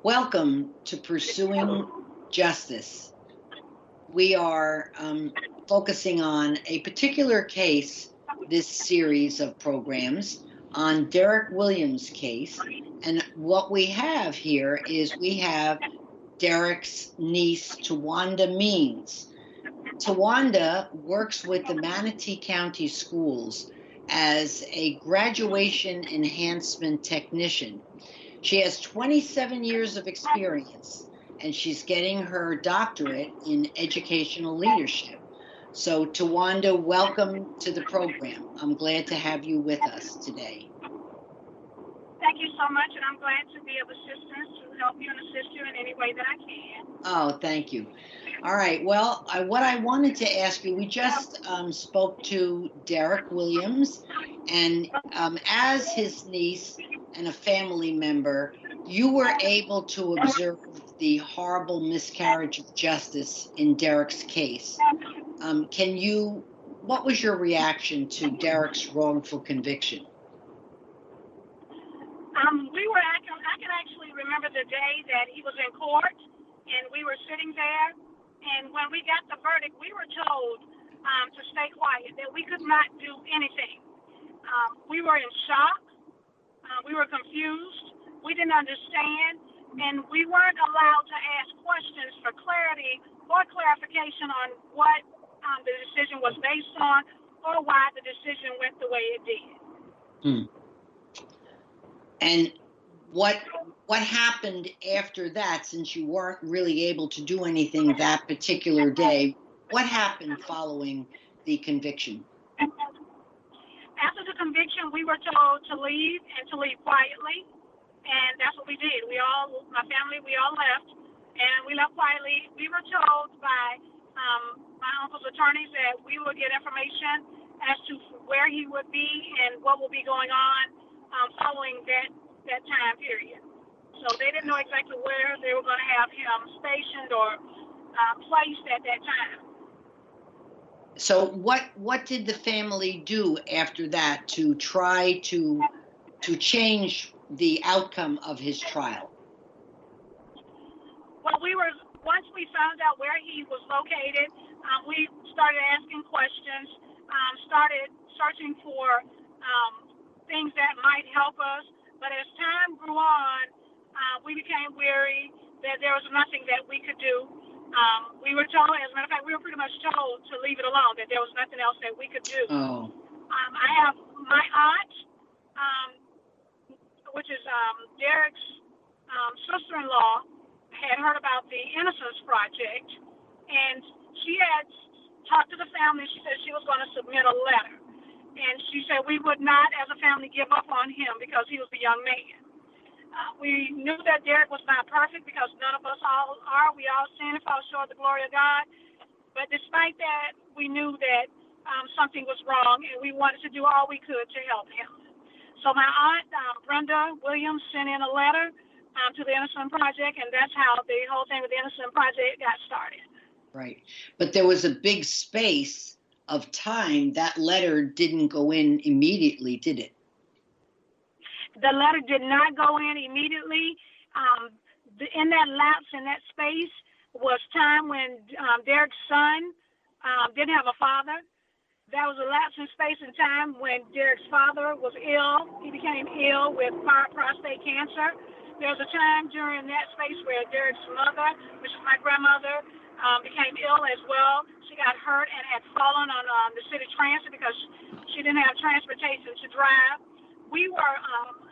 Welcome to Pursuing Justice. We are focusing on a particular case, this series of programs, on Derek Williams' case. And what we have here is we have Derek's niece, Towanda Means. Towanda works with the Manatee County Schools as a graduation enhancement technician. She has 27 years of experience, and she's getting her doctorate in educational leadership. So, Towanda, welcome to the program. I'm glad to have you with us today. Thank you so much, and I'm glad to be of assistance to help you and assist you in any way that I can. Oh, thank you. All right. Well, what I wanted to ask you, we just spoke to Derek Williams, and as his niece and a family member, you were able to observe the horrible miscarriage of justice in Derek's case. What was your reaction to Derek's wrongful conviction? I can actually remember the day that he was in court, and we were sitting there, and when we got the verdict, we were told to stay quiet, that we could not do anything. We were in shock. We were confused. We didn't understand, and we weren't allowed to ask questions for clarity or clarification on what the decision was based on or why the decision went the way it did. And what happened after that, since you weren't really able to do anything that particular day? What happened following the conviction? After the conviction, we were told to leave and to leave quietly, and that's what we did. My family, we all left, and we left quietly. We were told by my uncle's attorneys that we would get information as to where he would be and what will be going on following that time period. So they didn't know exactly where they were going to have him stationed or placed at that time. So what did the family do after that to try to change the outcome of his trial? Well, once we found out where he was located, we started asking questions, started searching for things that might help us. But as time grew on, we became weary that there was nothing that we could do. We were told, as a matter of fact, we were pretty much told to leave it alone, that there was nothing else that we could do. Oh. I have my aunt, which is Derek's sister-in-law, had heard about the Innocence Project, and she had talked to the family. She said she was going to submit a letter. And she said we would not, as a family, give up on him because he was a young man. We knew that Derek was not perfect because none of us all are. We all sin and fall short of the glory of God. But despite that, we knew that something was wrong, and we wanted to do all we could to help him. So my aunt, Brenda Williams, sent in a letter to the Innocence Project, and that's how the whole thing with the Innocence Project got started. Right. But there was a big space of time. That letter didn't go in immediately, did it? The letter did not go in immediately. In that lapse, in that space, was time when Derek's son didn't have a father. That was a lapse in space and time when Derek's father was ill. He became ill with prostate cancer. There was a time during that space where Derek's mother, which is my grandmother, became ill as well. She got hurt and had fallen on the city transit because she didn't have transportation to drive. We were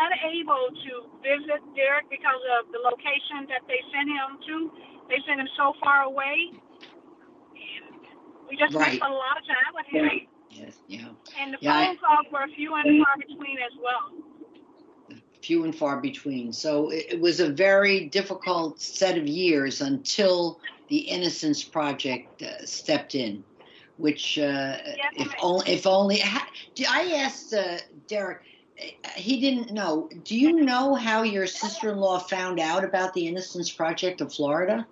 unable to visit Derek because of the location that they sent him to. They sent him so far away. And we just spent a lot of time with him. Yes, yeah. And the phone calls were few and far between as well. Few and far between. So it was a very difficult set of years until the Innocence Project stepped in, which if only. I asked Derek. He didn't know. Do you know how your sister-in-law found out about the Innocence Project of Florida?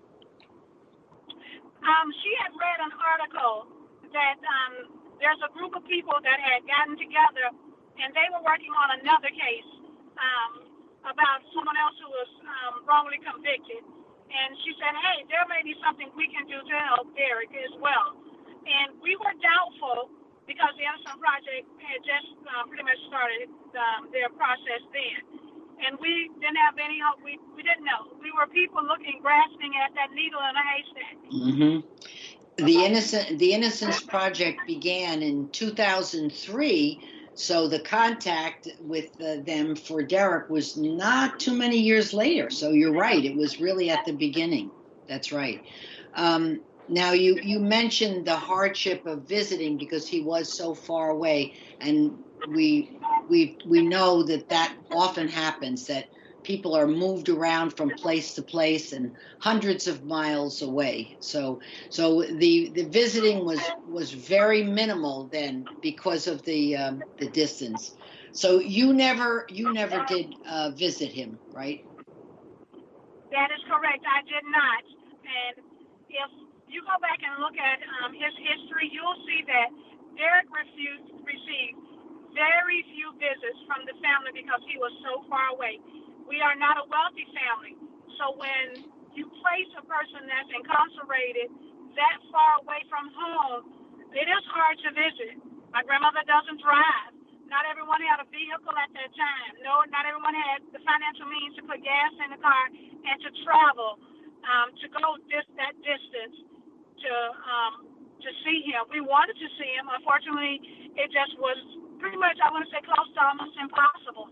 She had read an article that there's a group of people that had gotten together, and they were working on another case about someone else who was wrongly convicted. And she said, hey, there may be something we can do to help Derek as well. And we were doubtful because the Innocent Project had just pretty much started their process then. And we didn't have any hope. We didn't know. We were people looking, grasping at that needle in a haystack. Mm-hmm. The Innocence Project began in 2003, so the contact with them for Derek was not too many years later. So you're right; it was really at the beginning. That's right. Now you mentioned the hardship of visiting because he was so far away, and we know that often happens, that people are moved around from place to place and hundreds of miles away. So the visiting was very minimal then because of the distance. So you never did visit him, right? That is correct. I did not. And if you go back and look at his history, you'll see that Derek received very few visits from the family because he was so far away. We are not a wealthy family. So when you place a person that's incarcerated that far away from home, it is hard to visit. My grandmother doesn't drive. Not everyone had a vehicle at that time. No, not everyone had the financial means to put gas in the car and to travel, to go that distance to see him. We wanted to see him. Unfortunately, it just was pretty much, I want to say, close to almost impossible.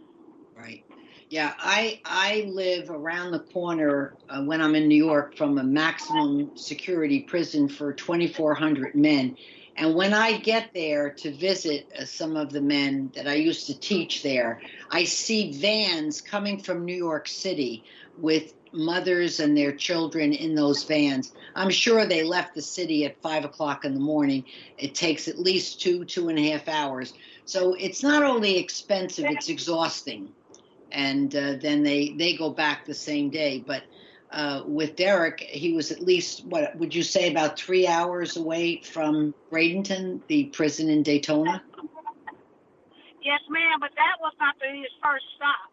Right. Yeah, I live around the corner when I'm in New York from a maximum security prison for 2,400 men. And when I get there to visit some of the men that I used to teach there, I see vans coming from New York City with mothers and their children in those vans. I'm sure they left the city at 5 o'clock in the morning. It takes at least 2.5 hours. So it's not only expensive, it's exhausting. And then they go back the same day. But with Derek, he was at least, what would you say, about 3 hours away from Bradenton, the prison in Daytona? Yes, ma'am, but that was not his first stop.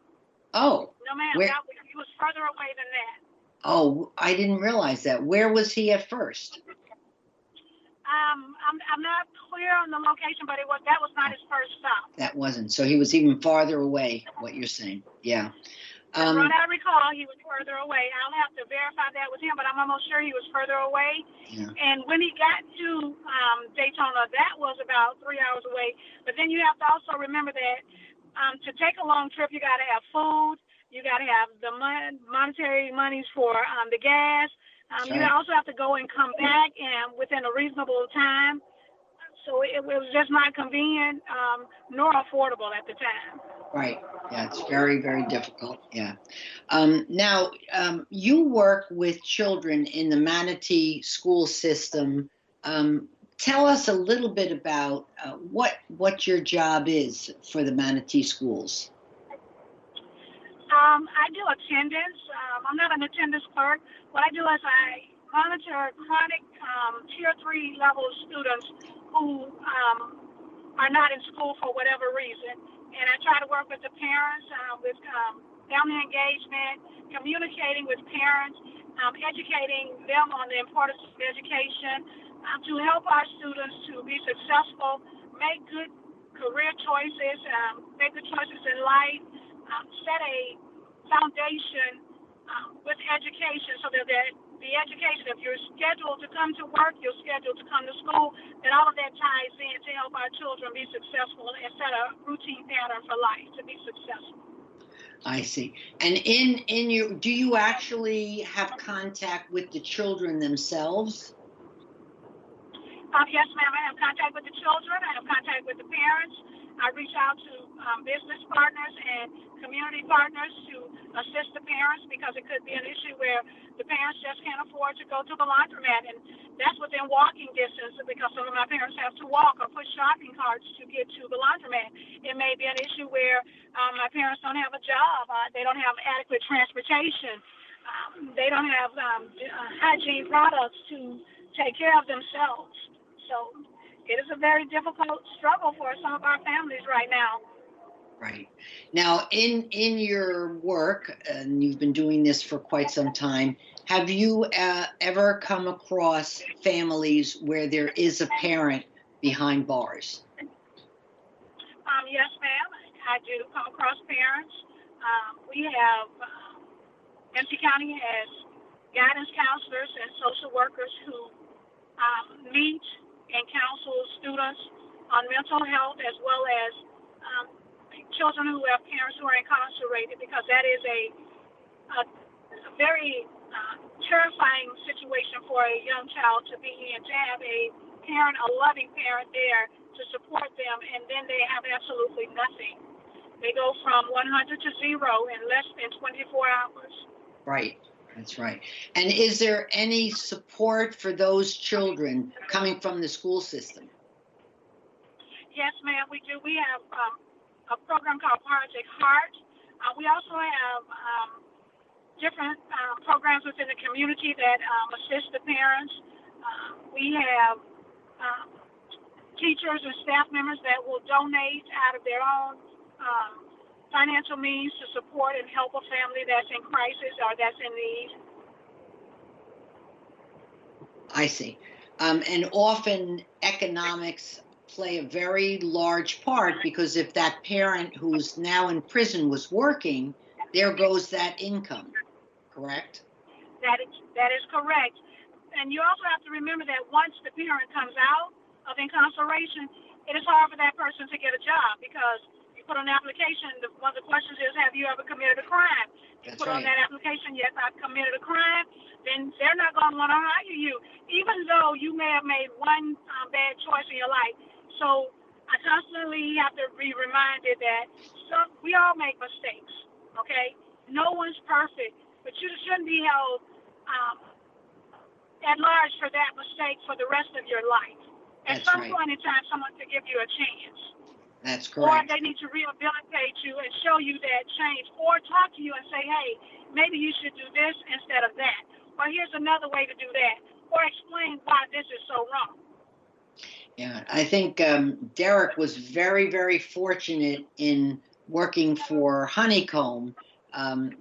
Oh. No, ma'am, he was further away than that. Oh, I didn't realize that. Where was he at first? I'm not clear on the location, but that was not his first stop. That wasn't. So he was even farther away, what you're saying. Yeah. From what I recall, he was further away. I'll have to verify that with him, but I'm almost sure he was further away. Yeah. And when he got to Daytona, that was about 3 hours away. But then you have to also remember that to take a long trip, you got to have food. You got to have the monetary monies for the gas. You also have to go and come back and within a reasonable time. So it was just not convenient nor affordable at the time. Right. Yeah, it's very, very difficult. Yeah. Now, you work with children in the Manatee school system. Tell us a little bit about what your job is for the Manatee schools. I do attendance. I'm not an attendance clerk. What I do is I monitor chronic Tier 3 level students who are not in school for whatever reason. And I try to work with the parents, with family engagement, communicating with parents, educating them on the importance of education, to help our students to be successful, make good career choices, make good choices in life, set a foundation with education so that the education, if you're scheduled to come to work, you're scheduled to come to school, that all of that ties in to help our children be successful and set a routine pattern for life to be successful. I see. And do you actually have contact with the children themselves? Yes, ma'am. I have contact with the children. I have contact with the parents. I reach out to business partners and community partners to assist the parents because it could be an issue where the parents just can't afford to go to the laundromat, and that's within walking distance because some of my parents have to walk or push shopping carts to get to the laundromat. It may be an issue where my parents don't have a job, they don't have adequate transportation, they don't have hygiene products to take care of themselves. So it is a very difficult struggle for some of our families right now. Right. Now, in your work, and you've been doing this for quite some time, have you ever come across families where there is a parent behind bars? Yes, ma'am. I do come across parents. We have MC County has guidance counselors and social workers who meet and counsel students on mental health as well as children who have parents who are incarcerated, because that is a very terrifying situation for a young child to be in, to have a parent, a loving parent there to support them, and then they have absolutely nothing. They go from 100 to 0 in less than 24 hours. Right. That's right. And is there any support for those children coming from the school system? Yes, ma'am, we do. We have a program called Project Heart. We also have different programs within the community that assist the parents. We have teachers and staff members that will donate out of their own financial means to support and help a family that's in crisis or that's in need. I see. And often economics play a very large part, because if that parent who's now in prison was working, there goes that income, correct? That is correct. And you also have to remember that once the parent comes out of incarceration, it is hard for that person to get a job, because you put on an application, one of the questions is, have you ever committed a crime? You put on that application, yes, I've committed a crime, then they're not going to want to hire you, even though you may have made one bad choice in your life. So I constantly have to be reminded that we all make mistakes, okay? No one's perfect, but you shouldn't be held at large for that mistake for the rest of your life. At some point in time, someone could give you a chance. That's correct. Or they need to rehabilitate you and show you that change, or talk to you and say, hey, maybe you should do this instead of that. Or here's another way to do that. Or explain why this is so wrong. Yeah, I think Derek was very, very fortunate in working for Honeycomb.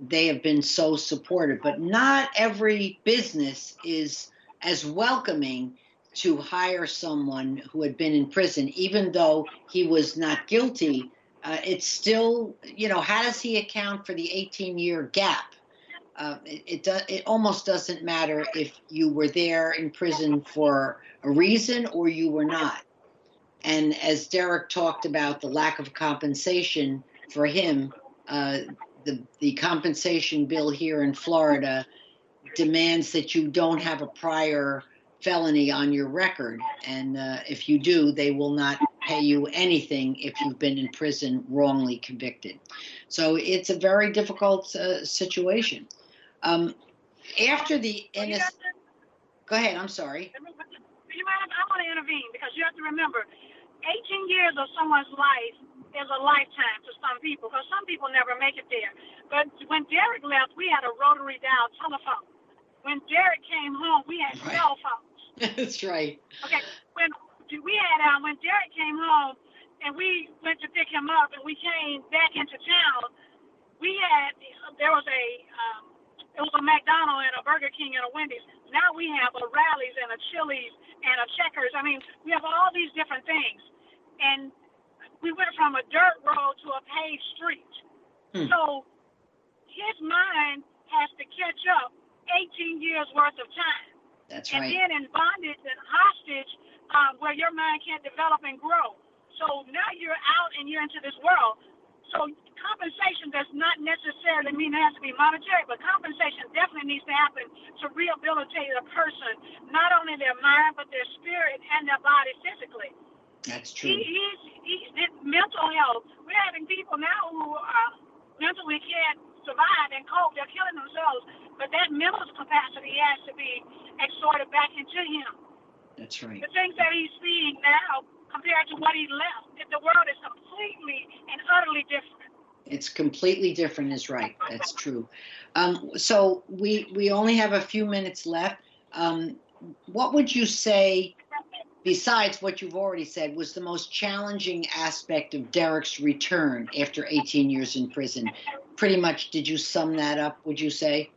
They have been so supportive, but not every business is as welcoming to hire someone who had been in prison, even though he was not guilty. It's still, how does he account for the 18-year gap? It almost doesn't matter if you were there in prison for a reason or you were not. And as Derek talked about the lack of compensation for him, the compensation bill here in Florida demands that you don't have a prior felony on your record. And if you do, they will not pay you anything if you've been in prison wrongly convicted. So it's a very difficult situation. After the innocent... Go ahead, I'm sorry. You mind? I want to intervene, because you have to remember, 18 years of someone's life is a lifetime to some people, because some people never make it there. But when Derek left, we had a rotary dial telephone. When Derek came home, we had cell phones. That's right. Okay, when Derek came home and we went to pick him up and we came back into town, there was a McDonald's and a Burger King and a Wendy's. Now we have a Rally's and a Chili's and a Checkers. I mean, we have all these different things. And we went from a dirt road to a paved street. So his mind has to catch up 18 years worth of time. That's right. And then in bondage and hostage, where your mind can't develop and grow. So now you're out and you're into this world. So compensation does not necessarily mean it has to be monetary, but compensation definitely needs to happen to rehabilitate a person, not only their mind, but their spirit and their body physically. That's true. He's mental health. We're having people now who mentally can't survive and cope. They're killing themselves. But that mental capacity has to be exhorted back into him. That's right. The things that he's seeing now compared to what he left, the world is completely and utterly different. It's completely different is right. That's true. So we only have a few minutes left. What would you say besides what you've already said, was the most challenging aspect of Derek's return after 18 years in prison? Pretty much, did you sum that up, would you say?